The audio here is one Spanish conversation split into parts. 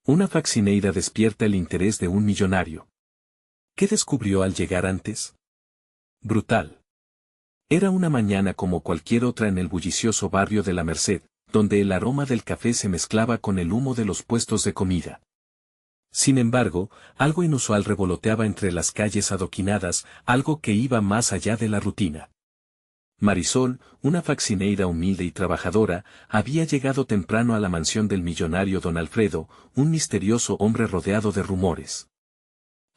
Una faccineira despierta el interés de un millonario. ¿Qué descubrió al llegar antes? Brutal. Era una mañana como cualquier otra en el bullicioso barrio de la Merced, donde el aroma del café se mezclaba con el humo de los puestos de comida. Sin embargo, algo inusual revoloteaba entre las calles adoquinadas, algo que iba más allá de la rutina. Marisol, una faccineira humilde y trabajadora, había llegado temprano a la mansión del millonario don Alfredo, un misterioso hombre rodeado de rumores.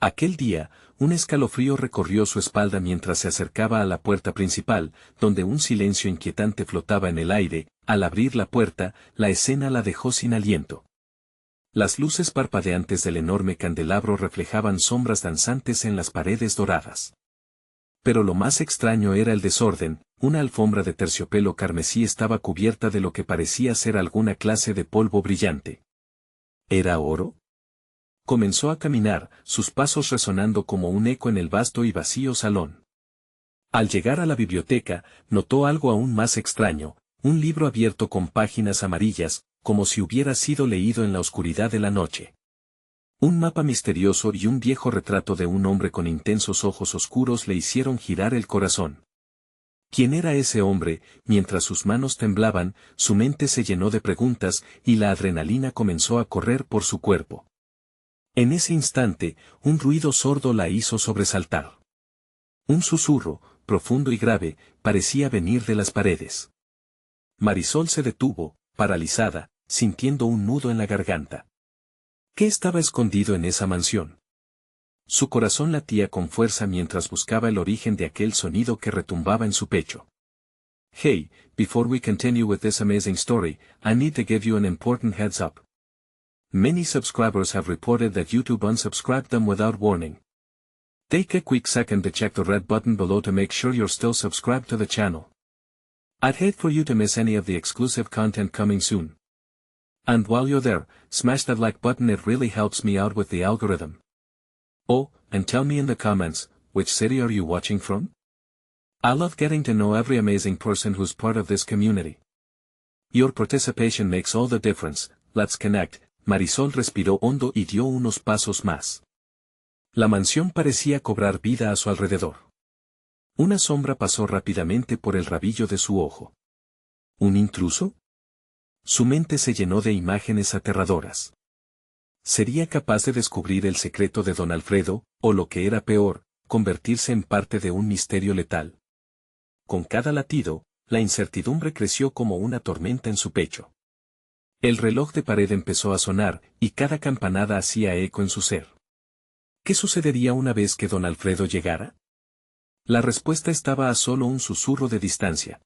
Aquel día, un escalofrío recorrió su espalda mientras se acercaba a la puerta principal, donde un silencio inquietante flotaba en el aire. Al abrir la puerta, la escena la dejó sin aliento. Las luces parpadeantes del enorme candelabro reflejaban sombras danzantes en las paredes doradas. Pero lo más extraño era el desorden. Una alfombra de terciopelo carmesí estaba cubierta de lo que parecía ser alguna clase de polvo brillante. ¿Era oro? Comenzó a caminar, sus pasos resonando como un eco en el vasto y vacío salón. Al llegar a la biblioteca, notó algo aún más extraño, un libro abierto con páginas amarillas, como si hubiera sido leído en la oscuridad de la noche. Un mapa misterioso y un viejo retrato de un hombre con intensos ojos oscuros le hicieron girar el corazón. ¿Quién era ese hombre? Mientras sus manos temblaban, su mente se llenó de preguntas y la adrenalina comenzó a correr por su cuerpo. En ese instante, un ruido sordo la hizo sobresaltar. Un susurro, profundo y grave, parecía venir de las paredes. Marisol se detuvo, paralizada, sintiendo un nudo en la garganta. ¿Qué estaba escondido en esa mansión? Su corazón latía con fuerza mientras buscaba el origen de aquel sonido que retumbaba en su pecho. Hey, before we continue with this amazing story, I need to give you an important heads up. Many subscribers have reported that YouTube unsubscribed them without warning. Take a quick second to check the red button below to make sure you're still subscribed to the channel. I'd hate for you to miss any of the exclusive content coming soon. And while you're there, smash that like button, it really helps me out with the algorithm. Oh, and tell me in the comments, which city are you watching from? I love getting to know every amazing person who's part of this community. Your participation makes all the difference. Let's connect. Marisol respiró hondo y dio unos pasos más. La mansión parecía cobrar vida a su alrededor. Una sombra pasó rápidamente por el rabillo de su ojo. ¿Un intruso? Su mente se llenó de imágenes aterradoras. ¿Sería capaz de descubrir el secreto de don Alfredo, o lo que era peor, convertirse en parte de un misterio letal? Con cada latido, la incertidumbre creció como una tormenta en su pecho. El reloj de pared empezó a sonar, y cada campanada hacía eco en su ser. ¿Qué sucedería una vez que don Alfredo llegara? La respuesta estaba a solo un susurro de distancia.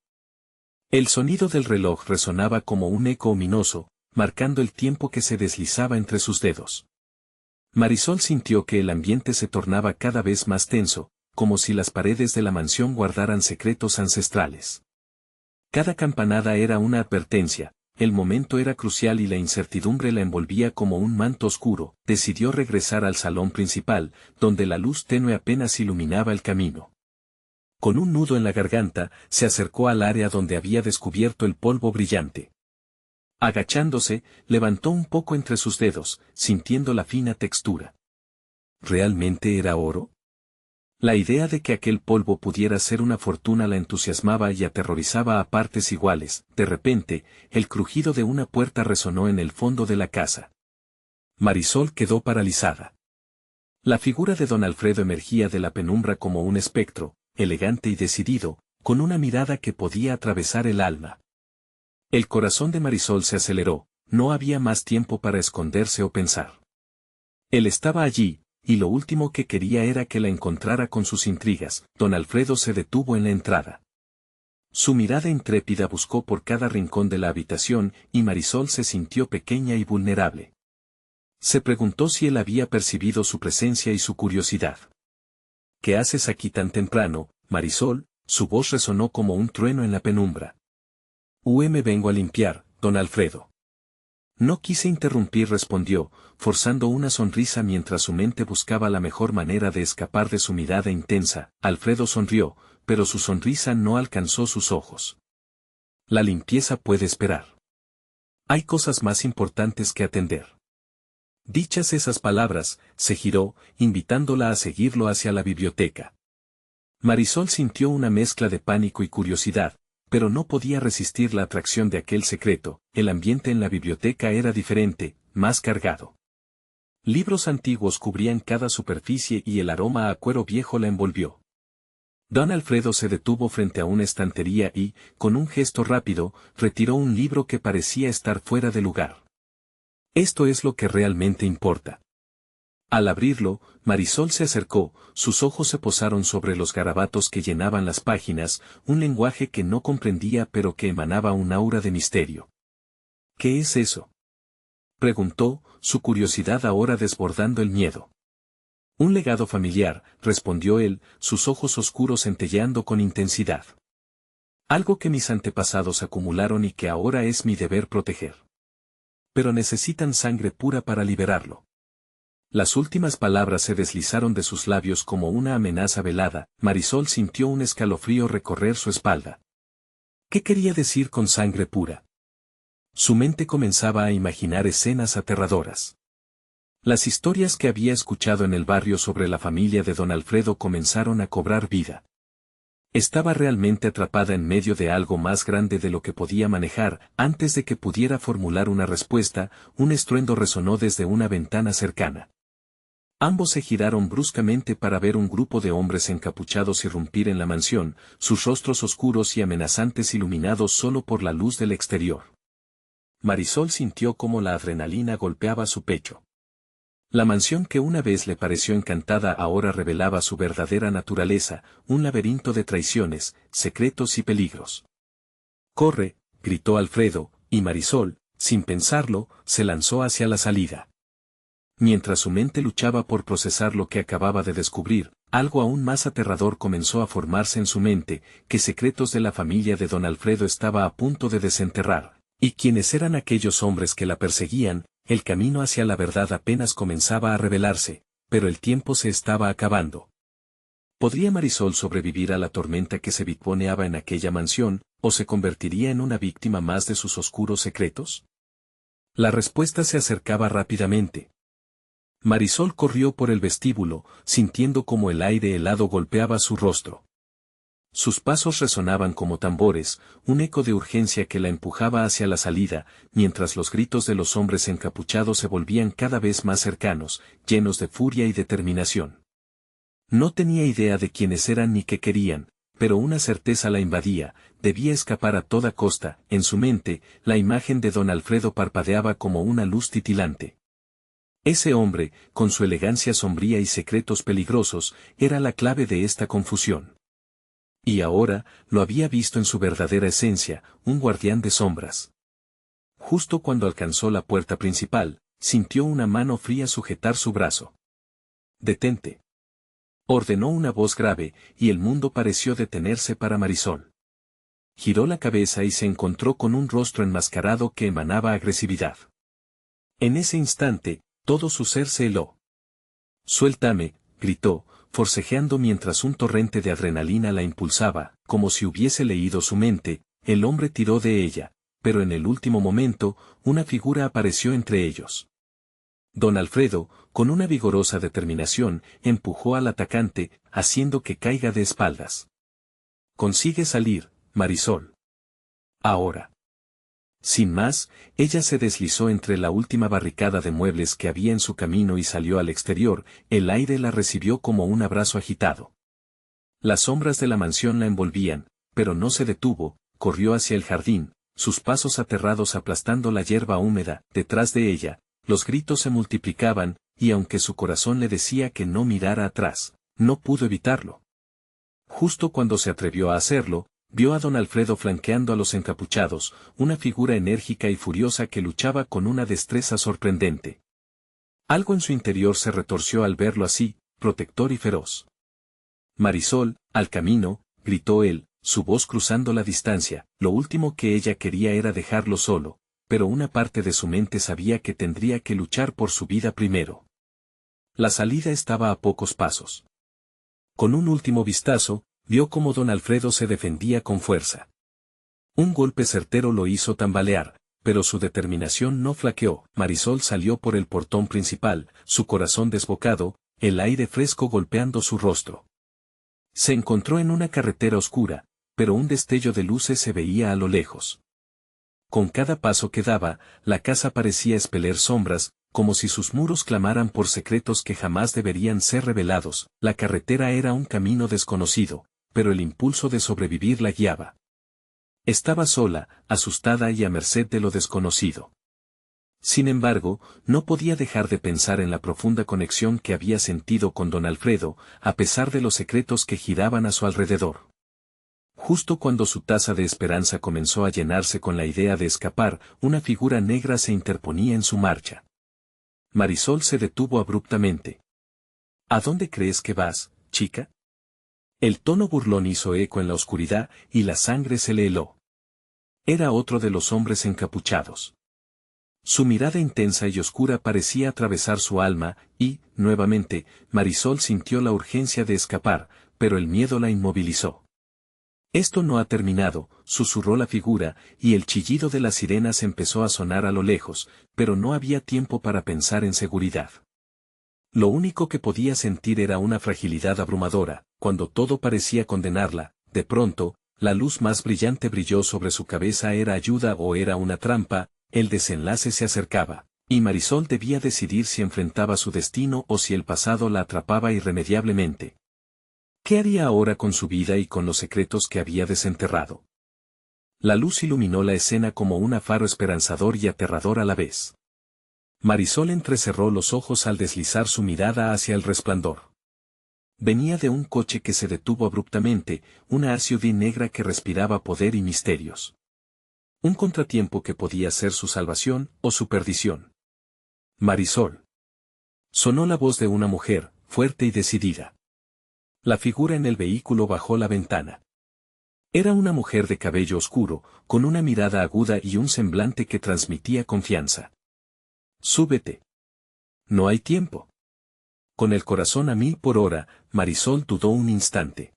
El sonido del reloj resonaba como un eco ominoso, marcando el tiempo que se deslizaba entre sus dedos. Marisol sintió que el ambiente se tornaba cada vez más tenso, como si las paredes de la mansión guardaran secretos ancestrales. Cada campanada era una advertencia, el momento era crucial y la incertidumbre la envolvía como un manto oscuro. Decidió regresar al salón principal, donde la luz tenue apenas iluminaba el camino. Con un nudo en la garganta, se acercó al área donde había descubierto el polvo brillante. Agachándose, levantó un poco entre sus dedos, sintiendo la fina textura. ¿Realmente era oro? La idea de que aquel polvo pudiera ser una fortuna la entusiasmaba y aterrorizaba a partes iguales. De repente, el crujido de una puerta resonó en el fondo de la casa. Marisol quedó paralizada. La figura de don Alfredo emergía de la penumbra como un espectro, elegante y decidido, con una mirada que podía atravesar el alma. El corazón de Marisol se aceleró, no había más tiempo para esconderse o pensar. Él estaba allí, y lo último que quería era que la encontrara con sus intrigas. Don Alfredo se detuvo en la entrada. Su mirada intrépida buscó por cada rincón de la habitación, y Marisol se sintió pequeña y vulnerable. Se preguntó si él había percibido su presencia y su curiosidad. ¿Qué haces aquí tan temprano, Marisol? Su voz resonó como un trueno en la penumbra. Me vengo a limpiar, don Alfredo. No quise interrumpir, respondió, forzando una sonrisa mientras su mente buscaba la mejor manera de escapar de su mirada intensa. Alfredo sonrió, pero su sonrisa no alcanzó sus ojos. La limpieza puede esperar. Hay cosas más importantes que atender. Dichas esas palabras, se giró, invitándola a seguirlo hacia la biblioteca. Marisol sintió una mezcla de pánico y curiosidad, pero no podía resistir la atracción de aquel secreto. El ambiente en la biblioteca era diferente, más cargado. Libros antiguos cubrían cada superficie y el aroma a cuero viejo la envolvió. Don Alfredo se detuvo frente a una estantería y, con un gesto rápido, retiró un libro que parecía estar fuera de lugar. Esto es lo que realmente importa. Al abrirlo, Marisol se acercó, sus ojos se posaron sobre los garabatos que llenaban las páginas, un lenguaje que no comprendía pero que emanaba un aura de misterio. ¿Qué es eso?, preguntó, su curiosidad ahora desbordando el miedo. Un legado familiar, respondió él, sus ojos oscuros centelleando con intensidad. Algo que mis antepasados acumularon y que ahora es mi deber proteger. Pero necesitan sangre pura para liberarlo. Las últimas palabras se deslizaron de sus labios como una amenaza velada. Marisol sintió un escalofrío recorrer su espalda. ¿Qué quería decir con sangre pura? Su mente comenzaba a imaginar escenas aterradoras. Las historias que había escuchado en el barrio sobre la familia de don Alfredo comenzaron a cobrar vida. Estaba realmente atrapada en medio de algo más grande de lo que podía manejar. Antes de que pudiera formular una respuesta, un estruendo resonó desde una ventana cercana. Ambos se giraron bruscamente para ver un grupo de hombres encapuchados irrumpir en la mansión, sus rostros oscuros y amenazantes iluminados solo por la luz del exterior. Marisol sintió cómo la adrenalina golpeaba su pecho. La mansión que una vez le pareció encantada ahora revelaba su verdadera naturaleza, un laberinto de traiciones, secretos y peligros. «¡Corre!», gritó Alfredo, y Marisol, sin pensarlo, se lanzó hacia la salida. Mientras su mente luchaba por procesar lo que acababa de descubrir, algo aún más aterrador comenzó a formarse en su mente, que secretos de la familia de don Alfredo estaba a punto de desenterrar, y quiénes eran aquellos hombres que la perseguían. El camino hacia la verdad apenas comenzaba a revelarse, pero el tiempo se estaba acabando. ¿Podría Marisol sobrevivir a la tormenta que se viponeaba en aquella mansión, o se convertiría en una víctima más de sus oscuros secretos? La respuesta se acercaba rápidamente. Marisol corrió por el vestíbulo, sintiendo como el aire helado golpeaba su rostro. Sus pasos resonaban como tambores, un eco de urgencia que la empujaba hacia la salida, mientras los gritos de los hombres encapuchados se volvían cada vez más cercanos, llenos de furia y determinación. No tenía idea de quiénes eran ni qué querían, pero una certeza la invadía: debía escapar a toda costa. En su mente, la imagen de don Alfredo parpadeaba como una luz titilante. Ese hombre, con su elegancia sombría y secretos peligrosos, era la clave de esta confusión. Y ahora, lo había visto en su verdadera esencia, un guardián de sombras. Justo cuando alcanzó la puerta principal, sintió una mano fría sujetar su brazo. «Detente», ordenó una voz grave, y el mundo pareció detenerse para Marisol. Giró la cabeza y se encontró con un rostro enmascarado que emanaba agresividad. En ese instante, todo su ser se heló. «Suéltame», gritó, forcejeando mientras un torrente de adrenalina la impulsaba. Como si hubiese leído su mente, el hombre tiró de ella, pero en el último momento, una figura apareció entre ellos. Don Alfredo, con una vigorosa determinación, empujó al atacante, haciendo que caiga de espaldas. «Consigue salir, Marisol. Ahora». Sin más, ella se deslizó entre la última barricada de muebles que había en su camino y salió al exterior. El aire la recibió como un abrazo agitado. Las sombras de la mansión la envolvían, pero no se detuvo, corrió hacia el jardín, sus pasos aterrados aplastando la hierba húmeda. Detrás de ella, los gritos se multiplicaban, y aunque su corazón le decía que no mirara atrás, no pudo evitarlo. Justo cuando se atrevió a hacerlo, vio a don Alfredo flanqueando a los encapuchados, una figura enérgica y furiosa que luchaba con una destreza sorprendente. Algo en su interior se retorció al verlo así, protector y feroz. «Marisol, al camino», gritó él, su voz cruzando la distancia. Lo último que ella quería era dejarlo solo, pero una parte de su mente sabía que tendría que luchar por su vida primero. La salida estaba a pocos pasos. Con un último vistazo, vio cómo don Alfredo se defendía con fuerza. Un golpe certero lo hizo tambalear, pero su determinación no flaqueó. Marisol salió por el portón principal, su corazón desbocado, el aire fresco golpeando su rostro. Se encontró en una carretera oscura, pero un destello de luces se veía a lo lejos. Con cada paso que daba, la casa parecía expeler sombras, como si sus muros clamaran por secretos que jamás deberían ser revelados. La carretera era un camino desconocido, pero el impulso de sobrevivir la guiaba. Estaba sola, asustada y a merced de lo desconocido. Sin embargo, no podía dejar de pensar en la profunda conexión que había sentido con don Alfredo, a pesar de los secretos que giraban a su alrededor. Justo cuando su taza de esperanza comenzó a llenarse con la idea de escapar, una figura negra se interponía en su marcha. Marisol se detuvo abruptamente. ¿A dónde crees que vas, chica? El tono burlón hizo eco en la oscuridad y la sangre se le heló. Era otro de los hombres encapuchados. Su mirada intensa y oscura parecía atravesar su alma, y, nuevamente, Marisol sintió la urgencia de escapar, pero el miedo la inmovilizó. Esto no ha terminado, susurró la figura, y el chillido de las sirenas empezó a sonar a lo lejos, pero no había tiempo para pensar en seguridad. Lo único que podía sentir era una fragilidad abrumadora. Cuando todo parecía condenarla, de pronto, la luz más brillante brilló sobre su cabeza. ¿Era ayuda o era una trampa? El desenlace se acercaba, y Marisol debía decidir si enfrentaba su destino o si el pasado la atrapaba irremediablemente. ¿Qué haría ahora con su vida y con los secretos que había desenterrado? La luz iluminó la escena como un faro esperanzador y aterrador a la vez. Marisol entrecerró los ojos al deslizar su mirada hacia el resplandor. Venía de un coche que se detuvo abruptamente, una SUV negra que respiraba poder y misterios. Un contratiempo que podía ser su salvación o su perdición. Marisol. Sonó la voz de una mujer, fuerte y decidida. La figura en el vehículo bajó la ventana. Era una mujer de cabello oscuro, con una mirada aguda y un semblante que transmitía confianza. Súbete. No hay tiempo. Con el corazón a 1000 por hora, Marisol dudó un instante.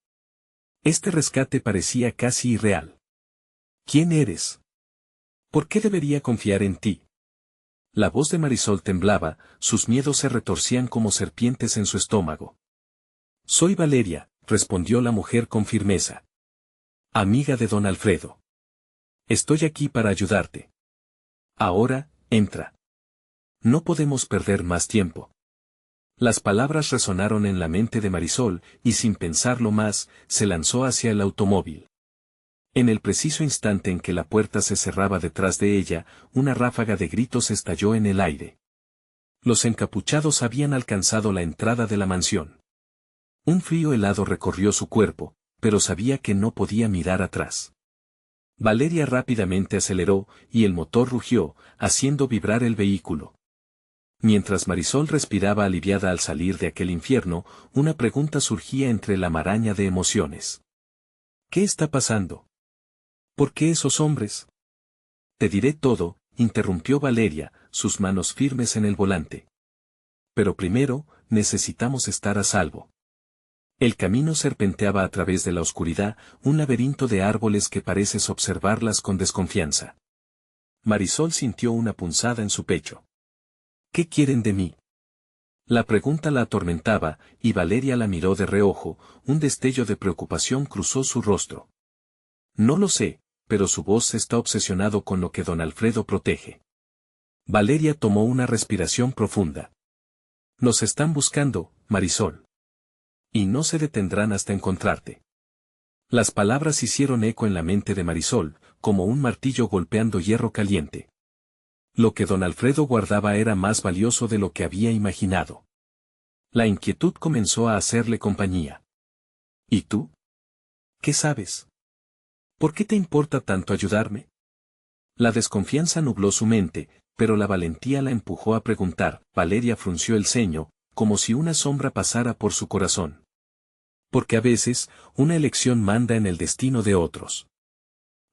Este rescate parecía casi irreal. ¿Quién eres? ¿Por qué debería confiar en ti? La voz de Marisol temblaba, sus miedos se retorcían como serpientes en su estómago. Soy Valeria, respondió la mujer con firmeza. Amiga de don Alfredo. Estoy aquí para ayudarte. Ahora, entra. No podemos perder más tiempo. Las palabras resonaron en la mente de Marisol, y sin pensarlo más, se lanzó hacia el automóvil. En el preciso instante en que la puerta se cerraba detrás de ella, una ráfaga de gritos estalló en el aire. Los encapuchados habían alcanzado la entrada de la mansión. Un frío helado recorrió su cuerpo, pero sabía que no podía mirar atrás. Valeria rápidamente aceleró, y el motor rugió, haciendo vibrar el vehículo. Mientras Marisol respiraba aliviada al salir de aquel infierno, una pregunta surgía entre la maraña de emociones. ¿Qué está pasando? ¿Por qué esos hombres? Te diré todo, interrumpió Valeria, sus manos firmes en el volante. Pero primero, necesitamos estar a salvo. El camino serpenteaba a través de la oscuridad, un laberinto de árboles que pareces observarlas con desconfianza. Marisol sintió una punzada en su pecho. ¿Qué quieren de mí? La pregunta la atormentaba, y Valeria la miró de reojo, un destello de preocupación cruzó su rostro. No lo sé, pero su voz está obsesionado con lo que don Alfredo protege. Valeria tomó una respiración profunda. Nos están buscando, Marisol. Y no se detendrán hasta encontrarte. Las palabras hicieron eco en la mente de Marisol, como un martillo golpeando hierro caliente. Lo que don Alfredo guardaba era más valioso de lo que había imaginado. La inquietud comenzó a hacerle compañía. ¿Y tú? ¿Qué sabes? ¿Por qué te importa tanto ayudarme? La desconfianza nubló su mente, pero la valentía la empujó a preguntar. Valeria frunció el ceño, como si una sombra pasara por su corazón. Porque a veces, una elección manda en el destino de otros.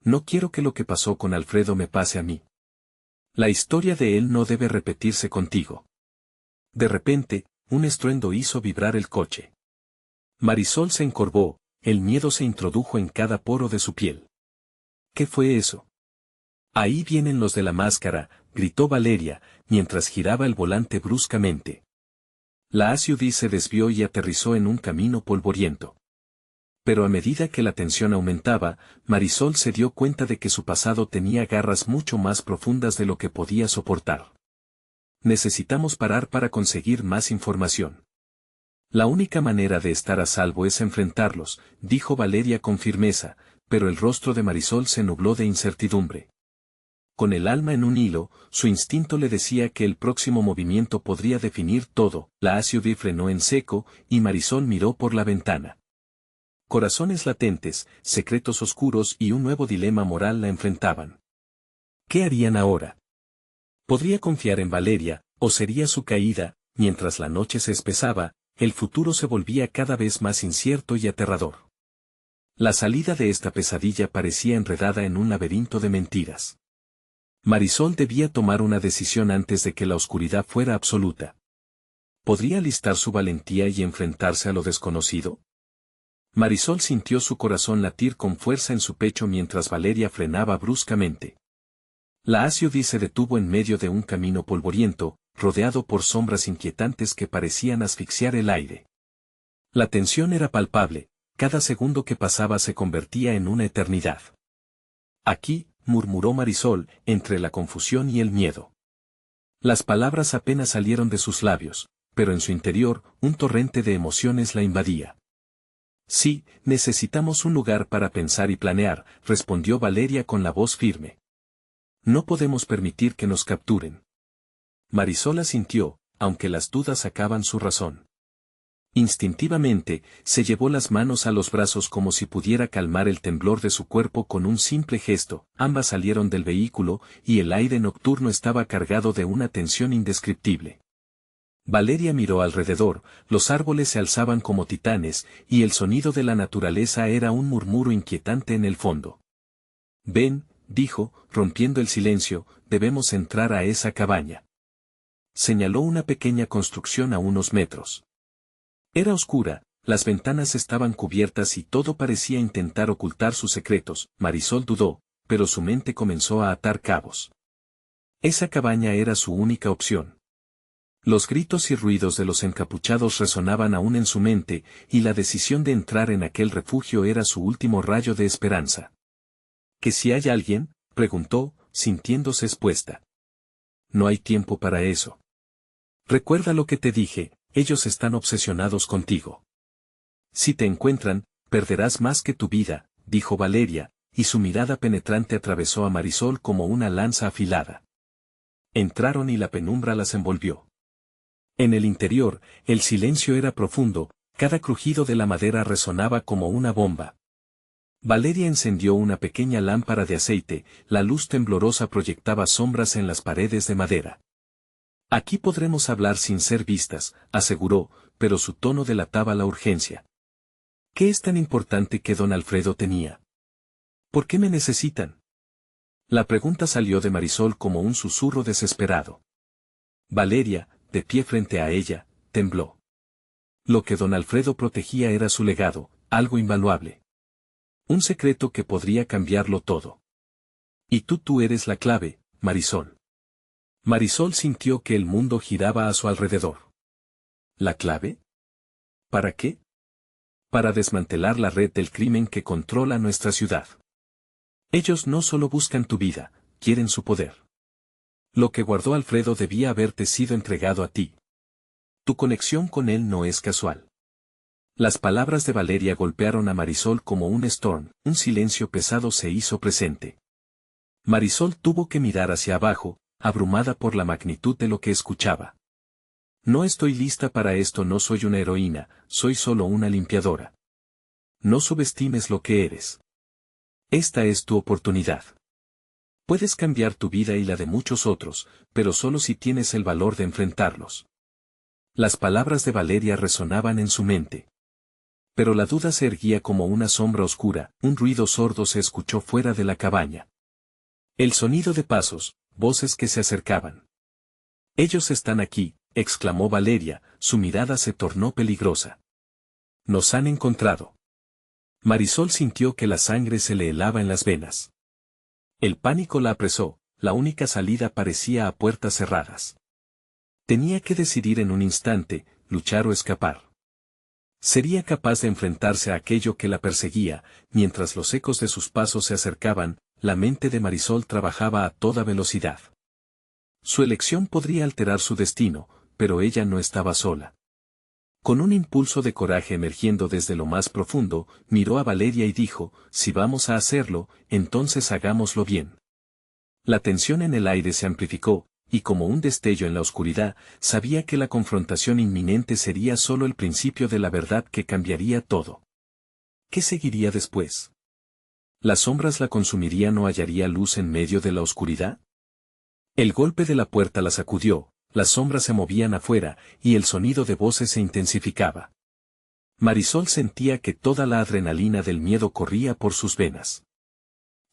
No quiero que lo que pasó con Alfredo me pase a mí. La historia de él no debe repetirse contigo. De repente, un estruendo hizo vibrar el coche. Marisol se encorvó, el miedo se introdujo en cada poro de su piel. ¿Qué fue eso? Ahí vienen los de la máscara, gritó Valeria, mientras giraba el volante bruscamente. La SUV se desvió y aterrizó en un camino polvoriento. Pero a medida que la tensión aumentaba, Marisol se dio cuenta de que su pasado tenía garras mucho más profundas de lo que podía soportar. Necesitamos parar para conseguir más información. La única manera de estar a salvo es enfrentarlos, dijo Valeria con firmeza, pero el rostro de Marisol se nubló de incertidumbre. Con el alma en un hilo, su instinto le decía que el próximo movimiento podría definir todo. La SUV frenó en seco, y Marisol miró por la ventana. Corazones latentes, secretos oscuros y un nuevo dilema moral la enfrentaban. ¿Qué harían ahora? ¿Podría confiar en Valeria, o sería su caída? Mientras la noche se espesaba, el futuro se volvía cada vez más incierto y aterrador. La salida de esta pesadilla parecía enredada en un laberinto de mentiras. Marisol debía tomar una decisión antes de que la oscuridad fuera absoluta. ¿Podría alistar su valentía y enfrentarse a lo desconocido? Marisol sintió su corazón latir con fuerza en su pecho mientras Valeria frenaba bruscamente. La SUV se detuvo en medio de un camino polvoriento, rodeado por sombras inquietantes que parecían asfixiar el aire. La tensión era palpable, cada segundo que pasaba se convertía en una eternidad. Aquí, murmuró Marisol, entre la confusión y el miedo. Las palabras apenas salieron de sus labios, pero en su interior, un torrente de emociones la invadía. Sí, necesitamos un lugar para pensar y planear, respondió Valeria con la voz firme. No podemos permitir que nos capturen. Marisol asintió, aunque las dudas sacaban su razón. Instintivamente, se llevó las manos a los brazos como si pudiera calmar el temblor de su cuerpo con un simple gesto. Ambas salieron del vehículo, y el aire nocturno estaba cargado de una tensión indescriptible. Valeria miró alrededor, los árboles se alzaban como titanes, y el sonido de la naturaleza era un murmuro inquietante en el fondo. Ven, dijo, rompiendo el silencio, debemos entrar a esa cabaña. Señaló una pequeña construcción a unos metros. Era oscura, las ventanas estaban cubiertas y todo parecía intentar ocultar sus secretos. Marisol dudó, pero su mente comenzó a atar cabos. Esa cabaña era su única opción. Los gritos y ruidos de los encapuchados resonaban aún en su mente, y la decisión de entrar en aquel refugio era su último rayo de esperanza. ¿Que si hay alguien? Preguntó, sintiéndose expuesta. No hay tiempo para eso. Recuerda lo que te dije, ellos están obsesionados contigo. Si te encuentran, perderás más que tu vida, dijo Valeria, y su mirada penetrante atravesó a Marisol como una lanza afilada. Entraron y la penumbra las envolvió. En el interior, el silencio era profundo, cada crujido de la madera resonaba como una bomba. Valeria encendió una pequeña lámpara de aceite, la luz temblorosa proyectaba sombras en las paredes de madera. Aquí podremos hablar sin ser vistas, aseguró, pero su tono delataba la urgencia. ¿Qué es tan importante que don Alfredo tenía? ¿Por qué me necesitan? La pregunta salió de Marisol como un susurro desesperado. Valeria, de pie frente a ella, tembló. Lo que don Alfredo protegía era su legado, algo invaluable. Un secreto que podría cambiarlo todo. Y tú eres la clave, Marisol. Marisol sintió que el mundo giraba a su alrededor. ¿La clave? ¿Para qué? Para desmantelar la red del crimen que controla nuestra ciudad. Ellos no solo buscan tu vida, quieren su poder. Lo que guardó Alfredo debía haberte sido entregado a ti. Tu conexión con él no es casual. Las palabras de Valeria golpearon a Marisol como un storm, un silencio pesado se hizo presente. Marisol tuvo que mirar hacia abajo, abrumada por la magnitud de lo que escuchaba. No estoy lista para esto, no soy una heroína, soy solo una limpiadora. No subestimes lo que eres. Esta es tu oportunidad. Puedes cambiar tu vida y la de muchos otros, pero solo si tienes el valor de enfrentarlos. Las palabras de Valeria resonaban en su mente. Pero la duda se erguía como una sombra oscura, un ruido sordo se escuchó fuera de la cabaña. El sonido de pasos, voces que se acercaban. Ellos están aquí, exclamó Valeria, su mirada se tornó peligrosa. Nos han encontrado. Marisol sintió que la sangre se le helaba en las venas. El pánico la apresó, la única salida parecía a puertas cerradas. Tenía que decidir en un instante, luchar o escapar. Sería capaz de enfrentarse a aquello que la perseguía, mientras los ecos de sus pasos se acercaban, la mente de Marisol trabajaba a toda velocidad. Su elección podría alterar su destino, pero ella no estaba sola. Con un impulso de coraje emergiendo desde lo más profundo, miró a Valeria y dijo, si vamos a hacerlo, entonces hagámoslo bien. La tensión en el aire se amplificó, y como un destello en la oscuridad, sabía que la confrontación inminente sería solo el principio de la verdad que cambiaría todo. ¿Qué seguiría después? ¿Las sombras la consumirían o hallaría luz en medio de la oscuridad? El golpe de la puerta la sacudió, las sombras se movían afuera, y el sonido de voces se intensificaba. Marisol sentía que toda la adrenalina del miedo corría por sus venas.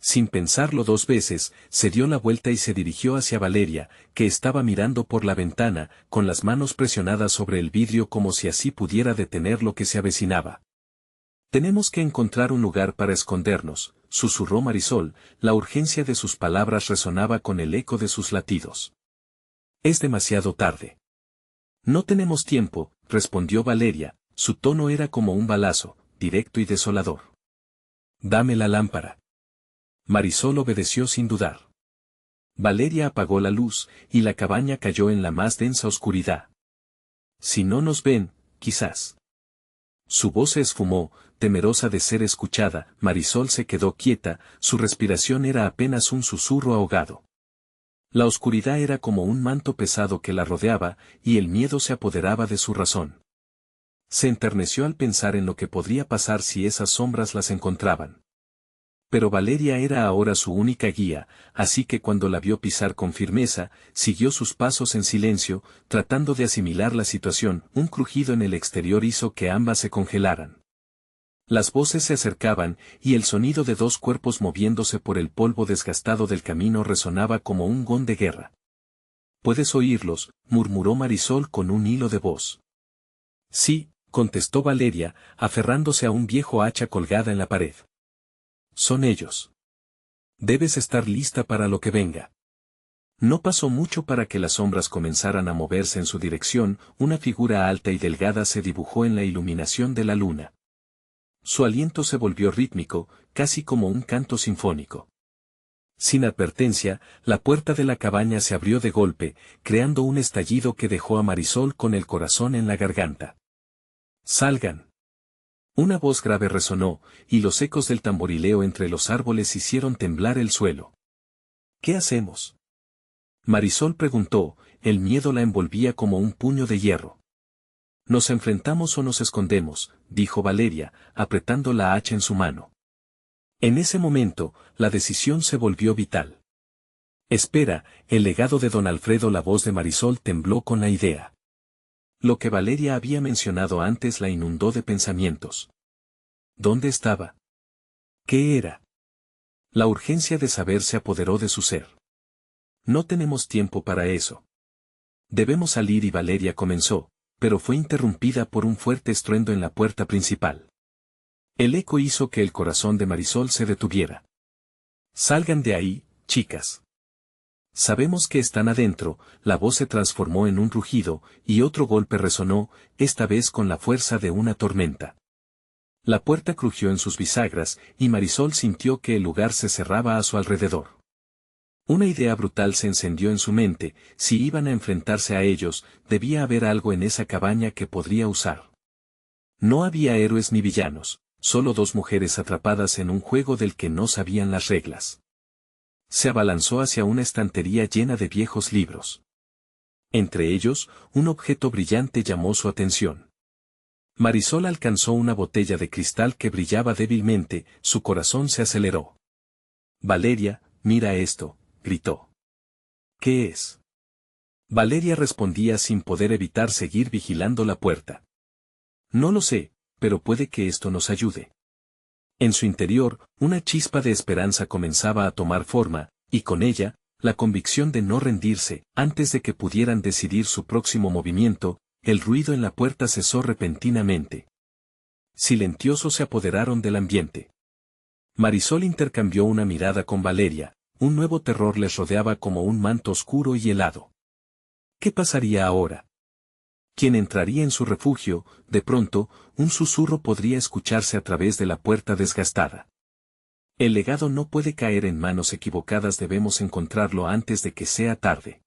Sin pensarlo dos veces, se dio la vuelta y se dirigió hacia Valeria, que estaba mirando por la ventana, con las manos presionadas sobre el vidrio como si así pudiera detener lo que se avecinaba. Tenemos que encontrar un lugar para escondernos, susurró Marisol, la urgencia de sus palabras resonaba con el eco de sus latidos. Es demasiado tarde. No tenemos tiempo, respondió Valeria, su tono era como un balazo, directo y desolador. Dame la lámpara. Marisol obedeció sin dudar. Valeria apagó la luz, y la cabaña cayó en la más densa oscuridad. Si no nos ven, quizás. Su voz se esfumó, temerosa de ser escuchada, Marisol se quedó quieta, su respiración era apenas un susurro ahogado. La oscuridad era como un manto pesado que la rodeaba, y el miedo se apoderaba de su razón. Se enterneció al pensar en lo que podría pasar si esas sombras las encontraban. Pero Valeria era ahora su única guía, así que cuando la vio pisar con firmeza, siguió sus pasos en silencio, tratando de asimilar la situación. Un crujido en el exterior hizo que ambas se congelaran. Las voces se acercaban, y el sonido de dos cuerpos moviéndose por el polvo desgastado del camino resonaba como un gong de guerra. «¿Puedes oírlos?», murmuró Marisol con un hilo de voz. «Sí», contestó Valeria, aferrándose a un viejo hacha colgada en la pared. «Son ellos. Debes estar lista para lo que venga». No pasó mucho para que las sombras comenzaran a moverse en su dirección, una figura alta y delgada se dibujó en la iluminación de la luna. Su aliento se volvió rítmico, casi como un canto sinfónico. Sin advertencia, la puerta de la cabaña se abrió de golpe, creando un estallido que dejó a Marisol con el corazón en la garganta. «¡Salgan!». Una voz grave resonó, y los ecos del tamborileo entre los árboles hicieron temblar el suelo. «¿Qué hacemos?». Marisol preguntó, el miedo la envolvía como un puño de hierro. «¿Nos enfrentamos o nos escondemos?», dijo Valeria, apretando la hacha en su mano. En ese momento, la decisión se volvió vital. «Espera», el legado de don Alfredo. La voz de Marisol tembló con la idea. Lo que Valeria había mencionado antes la inundó de pensamientos. ¿Dónde estaba? ¿Qué era? La urgencia de saber se apoderó de su ser. «No tenemos tiempo para eso. Debemos salir», y Valeria comenzó, pero fue interrumpida por un fuerte estruendo en la puerta principal. El eco hizo que el corazón de Marisol se detuviera. «Salgan de ahí, chicas. Sabemos que están adentro». La voz se transformó en un rugido, y otro golpe resonó, esta vez con la fuerza de una tormenta. La puerta crujió en sus bisagras, y Marisol sintió que el lugar se cerraba a su alrededor. Una idea brutal se encendió en su mente: si iban a enfrentarse a ellos, debía haber algo en esa cabaña que podría usar. No había héroes ni villanos, solo dos mujeres atrapadas en un juego del que no sabían las reglas. Se abalanzó hacia una estantería llena de viejos libros. Entre ellos, un objeto brillante llamó su atención. Marisol alcanzó una botella de cristal que brillaba débilmente, su corazón se aceleró. «Valeria, mira esto», gritó. «¿Qué es?». Valeria respondía sin poder evitar seguir vigilando la puerta. «No lo sé, pero puede que esto nos ayude». En su interior, una chispa de esperanza comenzaba a tomar forma, y con ella, la convicción de no rendirse. Antes de que pudieran decidir su próximo movimiento, el ruido en la puerta cesó repentinamente. Silenciosos se apoderaron del ambiente. Marisol intercambió una mirada con Valeria, un nuevo terror les rodeaba como un manto oscuro y helado. ¿Qué pasaría ahora? ¿Quién entraría en su refugio? De pronto, un susurro podría escucharse a través de la puerta desgastada. El legado no puede caer en manos equivocadas, debemos encontrarlo antes de que sea tarde.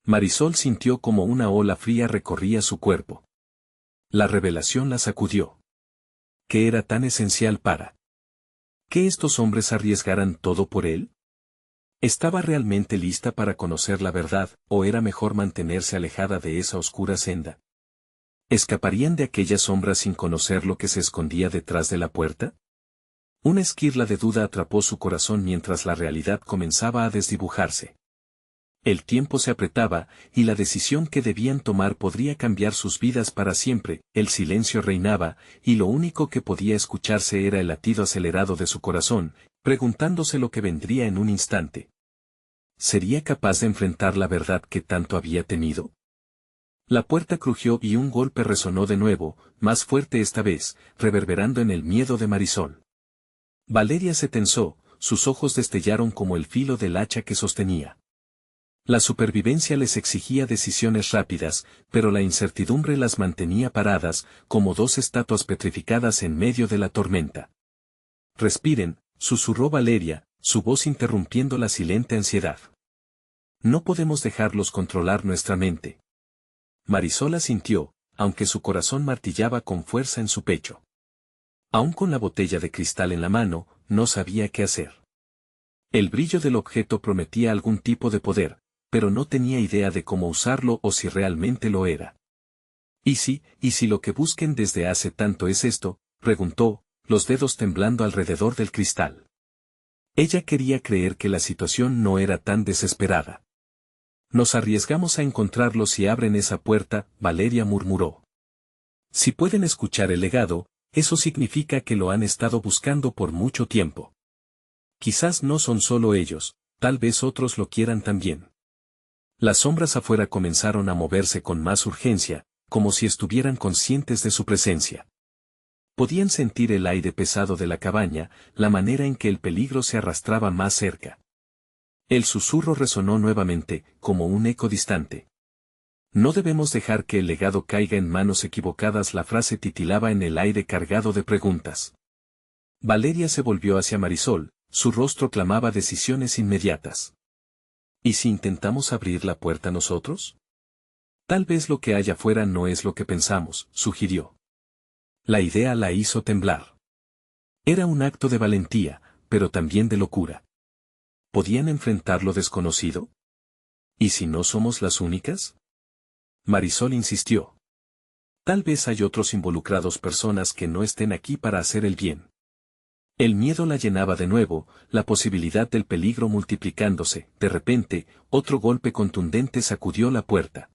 Marisol sintió como una ola fría recorría su cuerpo. La revelación la sacudió. ¿Qué era tan esencial para que estos hombres arriesgaran todo por él? ¿Estaba realmente lista para conocer la verdad, o era mejor mantenerse alejada de esa oscura senda? ¿Escaparían de aquellas sombras sin conocer lo que se escondía detrás de la puerta? Una esquirla de duda atrapó su corazón mientras la realidad comenzaba a desdibujarse. El tiempo se apretaba, y la decisión que debían tomar podría cambiar sus vidas para siempre. El silencio reinaba, y lo único que podía escucharse era el latido acelerado de su corazón, preguntándose lo que vendría en un instante. ¿Sería capaz de enfrentar la verdad que tanto había temido? La puerta crujió y un golpe resonó de nuevo, más fuerte esta vez, reverberando en el miedo de Marisol. Valeria se tensó, sus ojos destellaron como el filo del hacha que sostenía. La supervivencia les exigía decisiones rápidas, pero la incertidumbre las mantenía paradas, como dos estatuas petrificadas en medio de la tormenta. Respiren, susurró Valeria, su voz interrumpiendo la silente ansiedad. No podemos dejarlos controlar nuestra mente. Marisol asintió, aunque su corazón martillaba con fuerza en su pecho. Aún con la botella de cristal en la mano, no sabía qué hacer. El brillo del objeto prometía algún tipo de poder, pero no tenía idea de cómo usarlo o si realmente lo era. ¿Y si lo que busquen desde hace tanto es esto?, preguntó, los dedos temblando alrededor del cristal. Ella quería creer que la situación no era tan desesperada. Nos arriesgamos a encontrarlos si abren esa puerta, Valeria murmuró. Si pueden escuchar el legado, eso significa que lo han estado buscando por mucho tiempo. Quizás no son solo ellos, tal vez otros lo quieran también. Las sombras afuera comenzaron a moverse con más urgencia, como si estuvieran conscientes de su presencia. Podían sentir el aire pesado de la cabaña, la manera en que el peligro se arrastraba más cerca. El susurro resonó nuevamente, como un eco distante. No debemos dejar que el legado caiga en manos equivocadas. La frase titilaba en el aire cargado de preguntas. Valeria se volvió hacia Marisol, su rostro clamaba decisiones inmediatas. ¿Y si intentamos abrir la puerta nosotros? Tal vez lo que hay afuera no es lo que pensamos, sugirió. La idea la hizo temblar. Era un acto de valentía, pero también de locura. ¿Podían enfrentar lo desconocido? ¿Y si no somos las únicas? Marisol insistió. Tal vez hay otros involucrados, personas que no estén aquí para hacer el bien. El miedo la llenaba de nuevo, la posibilidad del peligro multiplicándose. De repente, otro golpe contundente sacudió la puerta.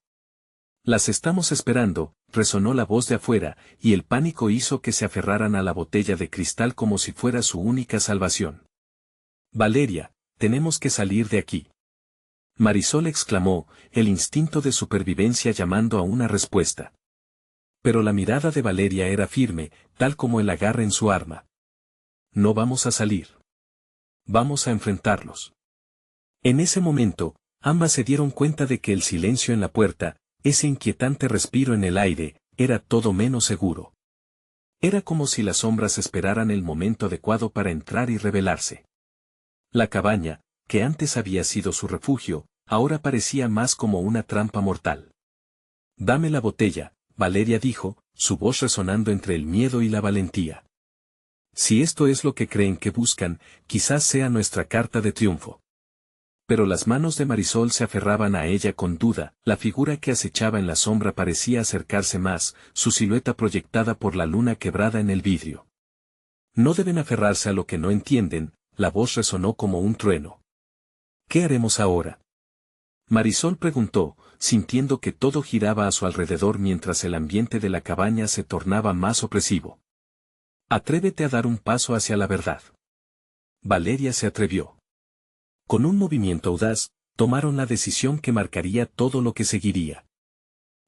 Las estamos esperando, resonó la voz de afuera, y el pánico hizo que se aferraran a la botella de cristal como si fuera su única salvación. Valeria, tenemos que salir de aquí. Marisol exclamó, el instinto de supervivencia llamando a una respuesta. Pero la mirada de Valeria era firme, tal como el agarre en su arma. No vamos a salir. Vamos a enfrentarlos. En ese momento, ambas se dieron cuenta de que el silencio en la puerta, ese inquietante respiro en el aire, era todo menos seguro. Era como si las sombras esperaran el momento adecuado para entrar y rebelarse. La cabaña, que antes había sido su refugio, ahora parecía más como una trampa mortal. Dame la botella, Valeria dijo, su voz resonando entre el miedo y la valentía. Si esto es lo que creen que buscan, quizás sea nuestra carta de triunfo. Pero las manos de Marisol se aferraban a ella con duda, la figura que acechaba en la sombra parecía acercarse más, su silueta proyectada por la luna quebrada en el vidrio. No deben aferrarse a lo que no entienden, la voz resonó como un trueno. ¿Qué haremos ahora? Marisol preguntó, sintiendo que todo giraba a su alrededor mientras el ambiente de la cabaña se tornaba más opresivo. Atrévete a dar un paso hacia la verdad. Valeria se atrevió. Con un movimiento audaz, tomaron la decisión que marcaría todo lo que seguiría.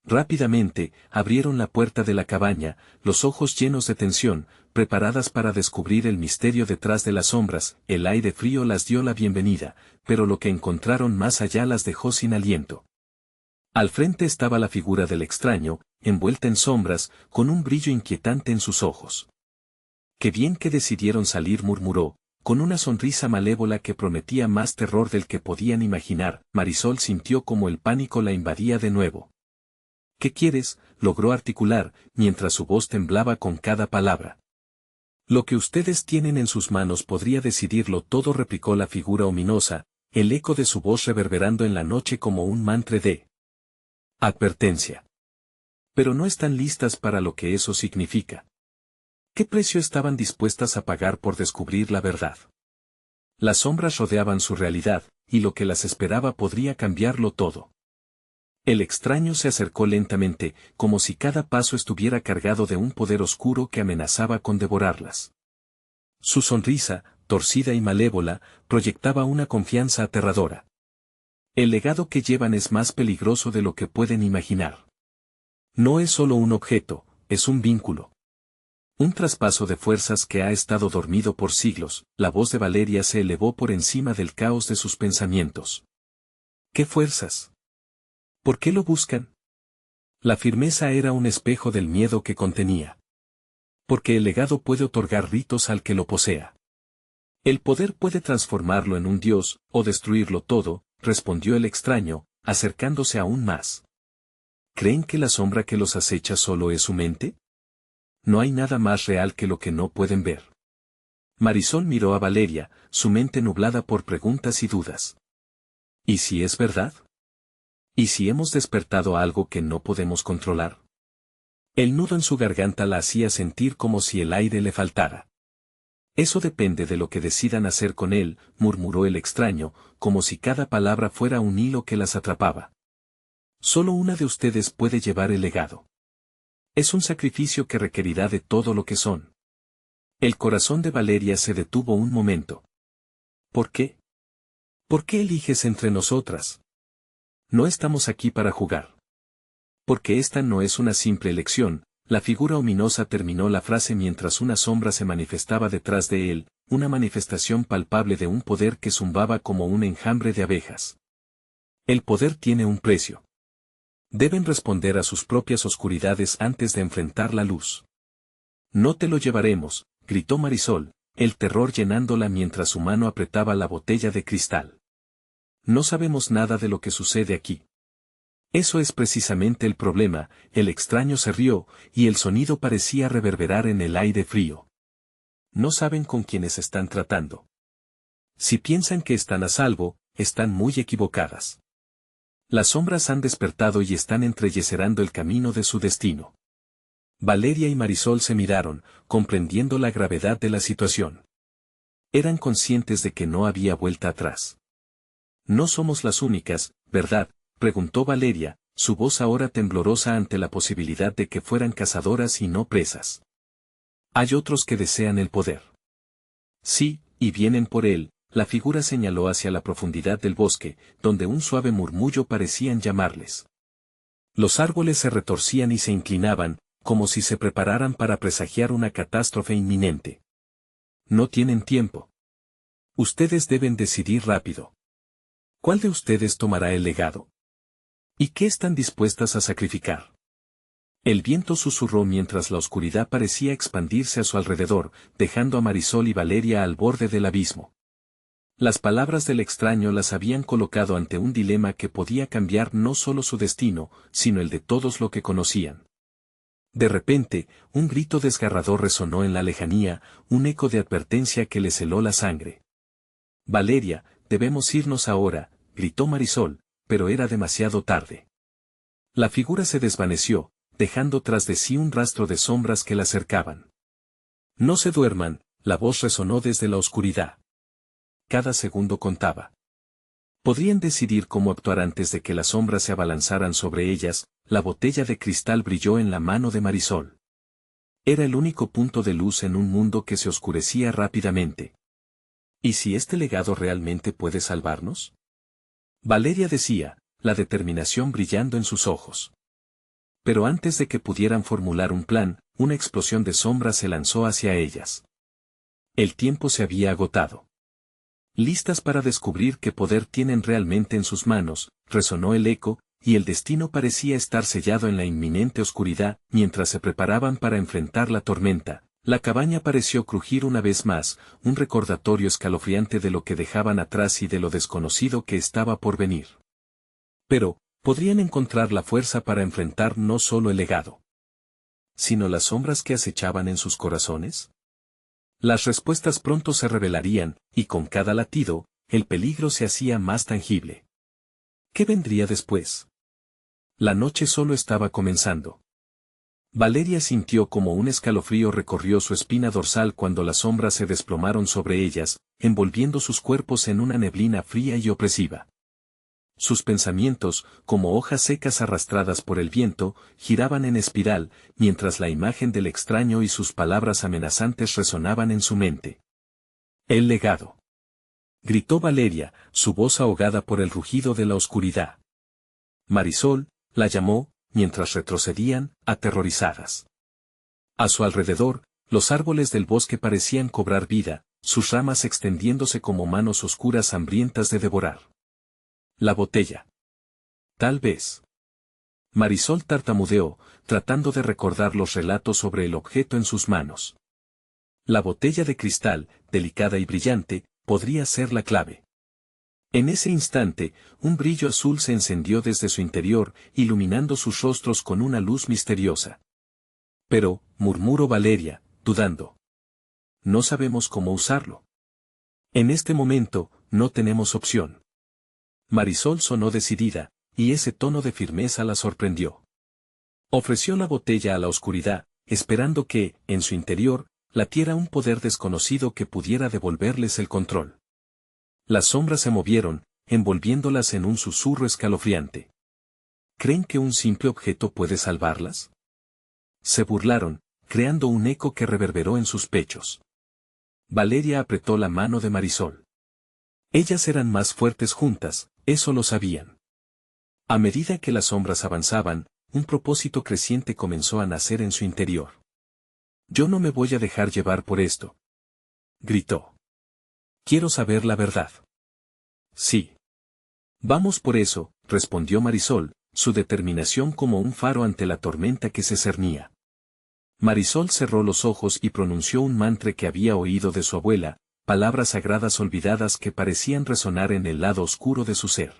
Rápidamente, abrieron la puerta de la cabaña, los ojos llenos de tensión, preparadas para descubrir el misterio detrás de las sombras. El aire frío las dio la bienvenida, pero lo que encontraron más allá las dejó sin aliento. Al frente estaba la figura del extraño, envuelta en sombras, con un brillo inquietante en sus ojos. «Qué bien que decidieron salir», murmuró, con una sonrisa malévola que prometía más terror del que podían imaginar. Marisol sintió como el pánico la invadía de nuevo. «¿Qué quieres?», logró articular, mientras su voz temblaba con cada palabra. «Lo que ustedes tienen en sus manos podría decidirlo todo», replicó la figura ominosa, el eco de su voz reverberando en la noche como un mantra de advertencia. «Pero no están listas para lo que eso significa». ¿Qué precio estaban dispuestas a pagar por descubrir la verdad? Las sombras rodeaban su realidad, y lo que las esperaba podría cambiarlo todo. El extraño se acercó lentamente, como si cada paso estuviera cargado de un poder oscuro que amenazaba con devorarlas. Su sonrisa, torcida y malévola, proyectaba una confianza aterradora. «El legado que llevan es más peligroso de lo que pueden imaginar. No es solo un objeto, es un vínculo. Un traspaso de fuerzas que ha estado dormido por siglos». La voz de Valeria se elevó por encima del caos de sus pensamientos. «¿Qué fuerzas? ¿Por qué lo buscan?». La firmeza era un espejo del miedo que contenía. «Porque el legado puede otorgar ritos al que lo posea. El poder puede transformarlo en un dios, o destruirlo todo», respondió el extraño, acercándose aún más. «¿Creen que la sombra que los acecha solo es su mente? No hay nada más real que lo que no pueden ver». Marisol miró a Valeria, su mente nublada por preguntas y dudas. ¿Y si es verdad? ¿Y si hemos despertado algo que no podemos controlar? El nudo en su garganta la hacía sentir como si el aire le faltara. «Eso depende de lo que decidan hacer con él», murmuró el extraño, como si cada palabra fuera un hilo que las atrapaba. «Solo una de ustedes puede llevar el legado. Es un sacrificio que requerirá de todo lo que son». El corazón de Valeria se detuvo un momento. «¿Por qué? ¿Por qué eliges entre nosotras? No estamos aquí para jugar». «Porque esta no es una simple elección», la figura ominosa terminó la frase mientras una sombra se manifestaba detrás de él, una manifestación palpable de un poder que zumbaba como un enjambre de abejas. «El poder tiene un precio. Deben responder a sus propias oscuridades antes de enfrentar la luz». «No te lo llevaremos», gritó Marisol, el terror llenándola mientras su mano apretaba la botella de cristal. «No sabemos nada de lo que sucede aquí». «Eso es precisamente el problema», el extraño se rió, y el sonido parecía reverberar en el aire frío. «No saben con quiénes están tratando. Si piensan que están a salvo, están muy equivocadas. Las sombras han despertado y están entreyecerando el camino de su destino». Valeria y Marisol se miraron, comprendiendo la gravedad de la situación. Eran conscientes de que no había vuelta atrás. «No somos las únicas, ¿verdad?», preguntó Valeria, su voz ahora temblorosa ante la posibilidad de que fueran cazadoras y no presas. «Hay otros que desean el poder». «Sí, y vienen por él», la figura señaló hacia la profundidad del bosque, donde un suave murmullo parecían llamarles. Los árboles se retorcían y se inclinaban, como si se prepararan para presagiar una catástrofe inminente. «No tienen tiempo. Ustedes deben decidir rápido. ¿Cuál de ustedes tomará el legado? ¿Y qué están dispuestas a sacrificar?». El viento susurró mientras la oscuridad parecía expandirse a su alrededor, dejando a Marisol y Valeria al borde del abismo. Las palabras del extraño las habían colocado ante un dilema que podía cambiar no solo su destino, sino el de todos lo que conocían. De repente, un grito desgarrador resonó en la lejanía, un eco de advertencia que les heló la sangre. «Valeria, debemos irnos ahora», gritó Marisol, pero era demasiado tarde. La figura se desvaneció, dejando tras de sí un rastro de sombras que la acercaban. «No se duerman», la voz resonó desde la oscuridad. Cada segundo contaba. Podrían decidir cómo actuar antes de que las sombras se abalanzaran sobre ellas. La botella de cristal brilló en la mano de Marisol. Era el único punto de luz en un mundo que se oscurecía rápidamente. ¿Y si este legado realmente puede salvarnos?, Valeria decía, la determinación brillando en sus ojos. Pero antes de que pudieran formular un plan, una explosión de sombras se lanzó hacia ellas. El tiempo se había agotado. Listas para descubrir qué poder tienen realmente en sus manos, resonó el eco, y el destino parecía estar sellado en la inminente oscuridad. Mientras se preparaban para enfrentar la tormenta, la cabaña pareció crujir una vez más, un recordatorio escalofriante de lo que dejaban atrás y de lo desconocido que estaba por venir. Pero, ¿podrían encontrar la fuerza para enfrentar no solo el legado, sino las sombras que acechaban en sus corazones? Las respuestas pronto se revelarían, y con cada latido, el peligro se hacía más tangible. ¿Qué vendría después? La noche solo estaba comenzando. Valeria sintió como un escalofrío recorrió su espina dorsal cuando las sombras se desplomaron sobre ellas, envolviendo sus cuerpos en una neblina fría y opresiva. Sus pensamientos, como hojas secas arrastradas por el viento, giraban en espiral, mientras la imagen del extraño y sus palabras amenazantes resonaban en su mente. «El legado», gritó Valeria, su voz ahogada por el rugido de la oscuridad. Marisol la llamó, mientras retrocedían, aterrorizadas. A su alrededor, los árboles del bosque parecían cobrar vida, sus ramas extendiéndose como manos oscuras hambrientas de devorar. La botella. Tal vez. Marisol tartamudeó, tratando de recordar los relatos sobre el objeto en sus manos. La botella de cristal, delicada y brillante, podría ser la clave. En ese instante, un brillo azul se encendió desde su interior, iluminando sus rostros con una luz misteriosa. Pero, murmuró Valeria, dudando. No sabemos cómo usarlo. En este momento, no tenemos opción. Marisol sonó decidida, y ese tono de firmeza la sorprendió. Ofreció la botella a la oscuridad, esperando que, en su interior, latiera un poder desconocido que pudiera devolverles el control. Las sombras se movieron, envolviéndolas en un susurro escalofriante. ¿Creen que un simple objeto puede salvarlas? Se burlaron, creando un eco que reverberó en sus pechos. Valeria apretó la mano de Marisol. Ellas eran más fuertes juntas, eso lo sabían. A medida que las sombras avanzaban, un propósito creciente comenzó a nacer en su interior. «Yo no me voy a dejar llevar por esto», gritó. «Quiero saber la verdad». «Sí. Vamos por eso», respondió Marisol, su determinación como un faro ante la tormenta que se cernía. Marisol cerró los ojos y pronunció un mantra que había oído de su abuela, palabras sagradas olvidadas que parecían resonar en el lado oscuro de su ser.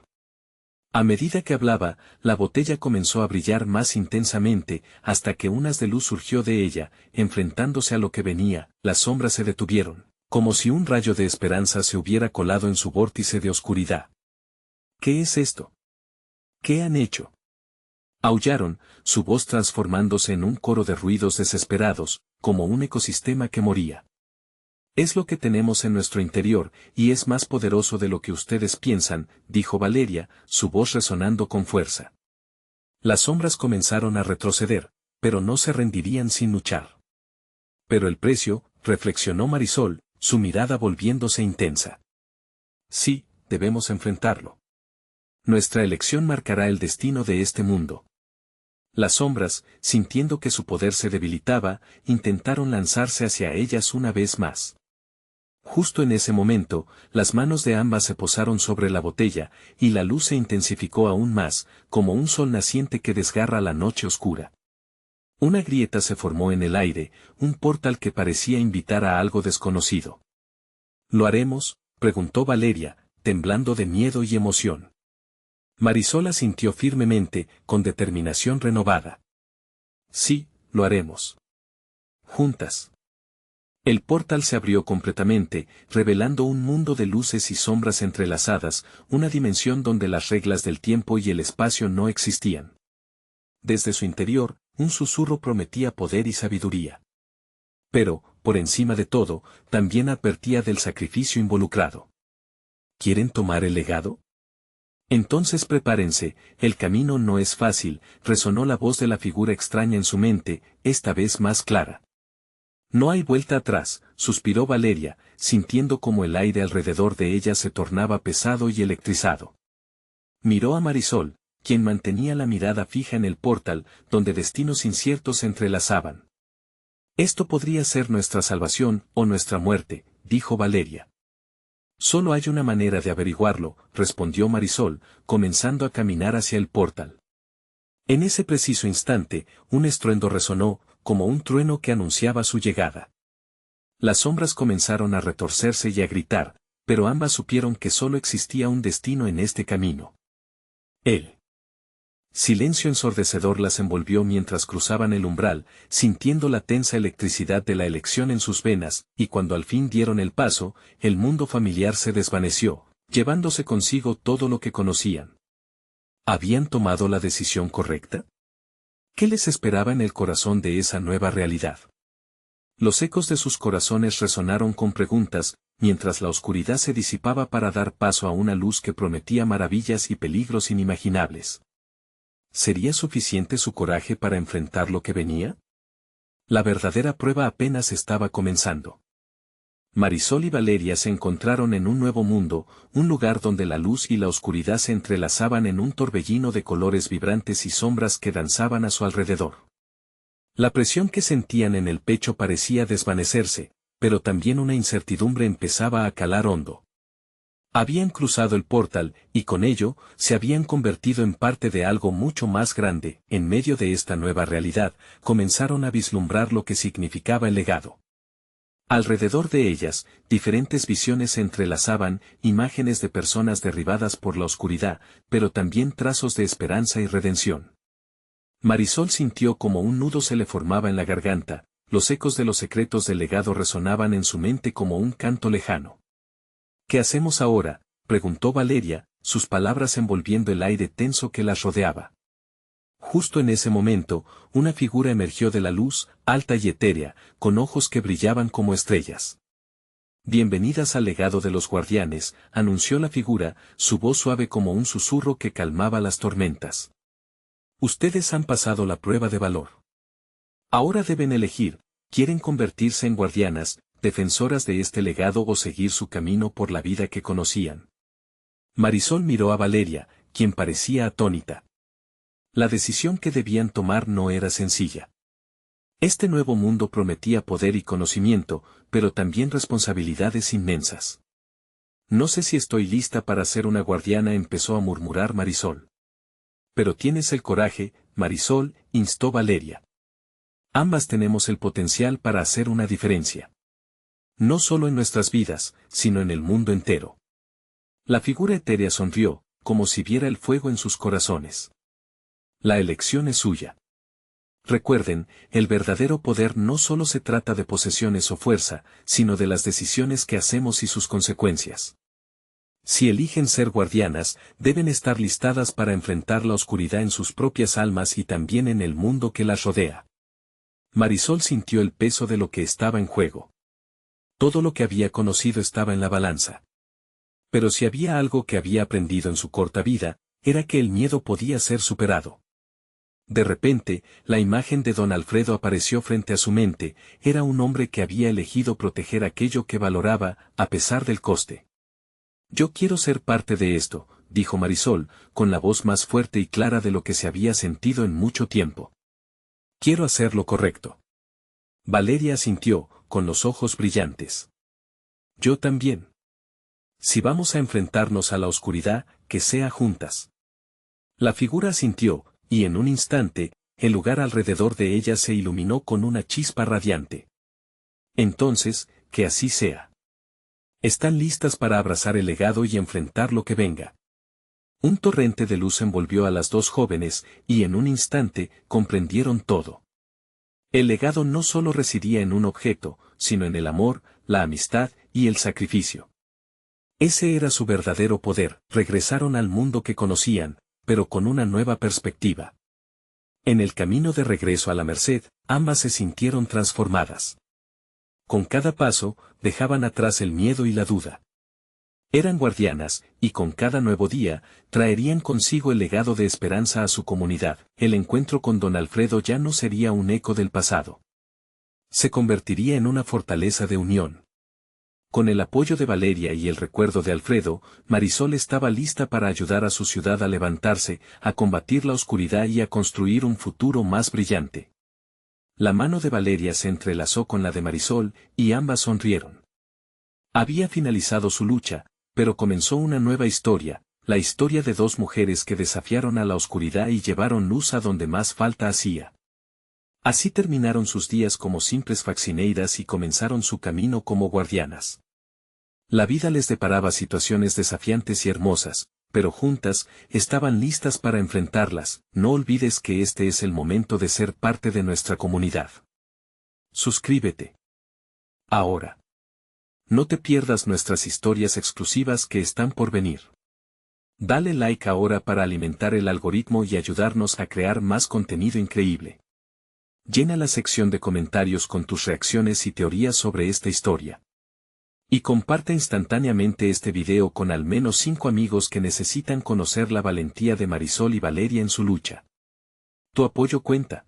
A medida que hablaba, la botella comenzó a brillar más intensamente, hasta que un haz de luz surgió de ella, enfrentándose a lo que venía. Las sombras se detuvieron, como si un rayo de esperanza se hubiera colado en su vórtice de oscuridad. «¿Qué es esto? ¿Qué han hecho?», aullaron, su voz transformándose en un coro de ruidos desesperados, como un ecosistema que moría. «Es lo que tenemos en nuestro interior, y es más poderoso de lo que ustedes piensan», dijo Valeria, su voz resonando con fuerza. Las sombras comenzaron a retroceder, pero no se rendirían sin luchar. «Pero el precio», reflexionó Marisol, su mirada volviéndose intensa. «Sí, debemos enfrentarlo. Nuestra elección marcará el destino de este mundo». Las sombras, sintiendo que su poder se debilitaba, intentaron lanzarse hacia ellas una vez más. Justo en ese momento, las manos de ambas se posaron sobre la botella, y la luz se intensificó aún más, como un sol naciente que desgarra la noche oscura. Una grieta se formó en el aire, un portal que parecía invitar a algo desconocido. «¿Lo haremos?», preguntó Valeria, temblando de miedo y emoción. Marisol asintió firmemente, con determinación renovada. «Sí, lo haremos. Juntas». El portal se abrió completamente, revelando un mundo de luces y sombras entrelazadas, una dimensión donde las reglas del tiempo y el espacio no existían. Desde su interior, un susurro prometía poder y sabiduría. Pero, por encima de todo, también advertía del sacrificio involucrado. ¿Quieren tomar el legado? Entonces prepárense, el camino no es fácil, resonó la voz de la figura extraña en su mente, esta vez más clara. No hay vuelta atrás, suspiró Valeria, sintiendo como el aire alrededor de ella se tornaba pesado y electrizado. Miró a Marisol, quien mantenía la mirada fija en el portal, donde destinos inciertos se entrelazaban. Esto podría ser nuestra salvación o nuestra muerte, dijo Valeria. Solo hay una manera de averiguarlo, respondió Marisol, comenzando a caminar hacia el portal. En ese preciso instante, un estruendo resonó, como un trueno que anunciaba su llegada. Las sombras comenzaron a retorcerse y a gritar, pero ambas supieron que solo existía un destino en este camino. El silencio ensordecedor las envolvió mientras cruzaban el umbral, sintiendo la tensa electricidad de la elección en sus venas, y cuando al fin dieron el paso, el mundo familiar se desvaneció, llevándose consigo todo lo que conocían. ¿Habían tomado la decisión correcta? ¿Qué les esperaba en el corazón de esa nueva realidad? Los ecos de sus corazones resonaron con preguntas, mientras la oscuridad se disipaba para dar paso a una luz que prometía maravillas y peligros inimaginables. ¿Sería suficiente su coraje para enfrentar lo que venía? La verdadera prueba apenas estaba comenzando. Marisol y Valeria se encontraron en un nuevo mundo, un lugar donde la luz y la oscuridad se entrelazaban en un torbellino de colores vibrantes y sombras que danzaban a su alrededor. La presión que sentían en el pecho parecía desvanecerse, pero también una incertidumbre empezaba a calar hondo. Habían cruzado el portal, y con ello, se habían convertido en parte de algo mucho más grande. En medio de esta nueva realidad, comenzaron a vislumbrar lo que significaba el legado. Alrededor de ellas, diferentes visiones se entrelazaban, imágenes de personas derribadas por la oscuridad, pero también trazos de esperanza y redención. Marisol sintió como un nudo se le formaba en la garganta, los ecos de los secretos del legado resonaban en su mente como un canto lejano. ¿Qué hacemos ahora?, preguntó Valeria, sus palabras envolviendo el aire tenso que las rodeaba. Justo en ese momento, una figura emergió de la luz, alta y etérea, con ojos que brillaban como estrellas. Bienvenidas al legado de los guardianes, anunció la figura, su voz suave como un susurro que calmaba las tormentas. Ustedes han pasado la prueba de valor. Ahora deben elegir, ¿quieren convertirse en guardianas, defensoras de este legado o seguir su camino por la vida que conocían? Marisol miró a Valeria, quien parecía atónita. La decisión que debían tomar no era sencilla. Este nuevo mundo prometía poder y conocimiento, pero también responsabilidades inmensas. No sé si estoy lista para ser una guardiana, empezó a murmurar Marisol. Pero tienes el coraje, Marisol, instó Valeria. Ambas tenemos el potencial para hacer una diferencia. No solo en nuestras vidas, sino en el mundo entero. La figura etérea sonrió, como si viera el fuego en sus corazones. La elección es suya. Recuerden, el verdadero poder no solo se trata de posesiones o fuerza, sino de las decisiones que hacemos y sus consecuencias. Si eligen ser guardianas, deben estar listadas para enfrentar la oscuridad en sus propias almas y también en el mundo que las rodea. Marisol sintió el peso de lo que estaba en juego. Todo lo que había conocido estaba en la balanza. Pero si había algo que había aprendido en su corta vida, era que el miedo podía ser superado. De repente, la imagen de don Alfredo apareció frente a su mente, era un hombre que había elegido proteger aquello que valoraba, a pesar del coste. Yo quiero ser parte de esto, dijo Marisol, con la voz más fuerte y clara de lo que se había sentido en mucho tiempo. Quiero hacer lo correcto. Valeria asintió, con los ojos brillantes. Yo también. Si vamos a enfrentarnos a la oscuridad, que sea juntas. La figura asintió, y en un instante, el lugar alrededor de ella se iluminó con una chispa radiante. Entonces, que así sea. Están listas para abrazar el legado y enfrentar lo que venga. Un torrente de luz envolvió a las dos jóvenes, y en un instante, comprendieron todo. El legado no solo residía en un objeto, sino en el amor, la amistad y el sacrificio. Ese era su verdadero poder. Regresaron al mundo que conocían, pero con una nueva perspectiva. En el camino de regreso a la Merced, ambas se sintieron transformadas. Con cada paso, dejaban atrás el miedo y la duda. Eran guardianas, y con cada nuevo día, traerían consigo el legado de esperanza a su comunidad. El encuentro con don Alfredo ya no sería un eco del pasado. Se convertiría en una fortaleza de unión. Con el apoyo de Valeria y el recuerdo de Alfredo, Marisol estaba lista para ayudar a su ciudad a levantarse, a combatir la oscuridad y a construir un futuro más brillante. La mano de Valeria se entrelazó con la de Marisol, y ambas sonrieron. Había finalizado su lucha, pero comenzó una nueva historia, la historia de dos mujeres que desafiaron a la oscuridad y llevaron luz a donde más falta hacía. Así terminaron sus días como simples faccineiras y comenzaron su camino como guardianas. La vida les deparaba situaciones desafiantes y hermosas, pero juntas, estaban listas para enfrentarlas. No olvides que este es el momento de ser parte de nuestra comunidad. Suscríbete ahora. No te pierdas nuestras historias exclusivas que están por venir. Dale like ahora para alimentar el algoritmo y ayudarnos a crear más contenido increíble. Llena la sección de comentarios con tus reacciones y teorías sobre esta historia. Y comparte instantáneamente este video con al menos 5 amigos que necesitan conocer la valentía de Marisol y Valeria en su lucha. Tu apoyo cuenta.